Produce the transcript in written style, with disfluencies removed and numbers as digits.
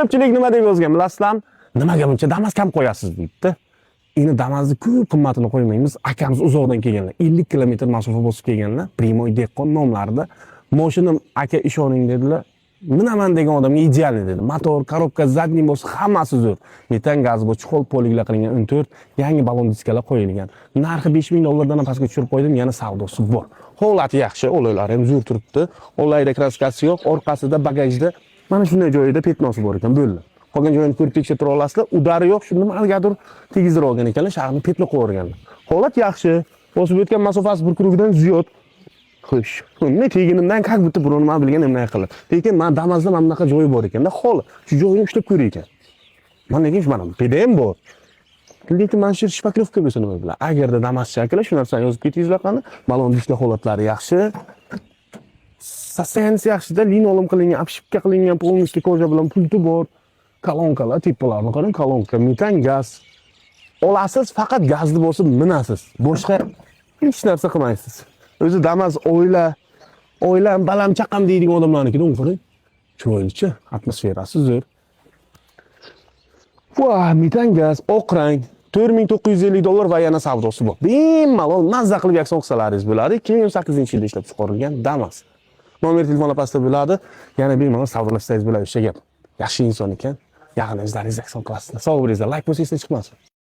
Ko'pchilik nima deb yozgan bilasizlarmi? Nimaga buncha Damas kam qo'yasiz deydi. Endi Damasni ko'p qimmatini qo'ymaymiz. Akamiz uzoqdan kelganlar. 50 kilometr masofa bosib kelganlar. Primoy dehqon nomlarida. Mashinam aka ishoning dedilar. Minaman degan odamga idealni dedi. Motor, korobka, zadniy bo'lsa hammasi zo'r. Metan gaz bu chuqur poliglar qilingan 14, yangi balon diskalar qo'yilgan. Narxi 5000 dollardan pastga tushirib qo'ydim, yana savdosi bor. Holati yaxshi, o'laylar ham zo'r turibdi. Olayda kraskasi yo'q, orqasida bagajda mana shunday joyida petnosi bor ekan, bo'ldi. Qolgan joyini ko'rib tekshirib olasizlar. Udari yo'q, shunda nimagadir tegizdirib olgan ekanlar, shaharni petni qo'yib o'rganlar. Holat yaxshi. Bosib o'tgan masofasi bir krugidan ziyod. Xo'sh, men teginimdan как будто birovni men bilgan nima qilib. Lekin men Damasda mana bunaqa joyi bor ekan-da, hol. Shu joyni ushlab ko'ray ekan. Mana lekin mana PDM bor. Lekin mana shu shpaklovka bo'lsa nima bilan? Agarda Damas shakli shu narsani yozib ketingizlar qani, balon disklar holatlari yaxshi. Sostensiya yaxshida, linolom qilingan, обшивка qilingan, полностью koja bilan pulti bor. Kolonkalar, tipalarni qarang, kolonka, metan gaz. Olasiz, faqat gazni bosib minasiz. Boshqa hech narsa qilmaysiz. O'zi Damas oilam, balam chaqam deydigan odamlarnikidan qarang. Chiroyli-chi, atmosferasi zo'r. Voy, metan gaz, oq rang, 4950 dollar va yana savdosi bor. Bemalol mazza qilib yakson qilsalaringiz bo'ladi. 2018-yilda ishlab chiqarilgan Damas. Nomer telefonlar pastda bo'ladi. Yana bemalol savdolashsangiz bo'ladi o'sha gap. Yaxshi inson ekan. Yaqiningizlaringiz yakson qilasizlar. Sog' bo'linglar, like bo'lsa esdan chiqmasin.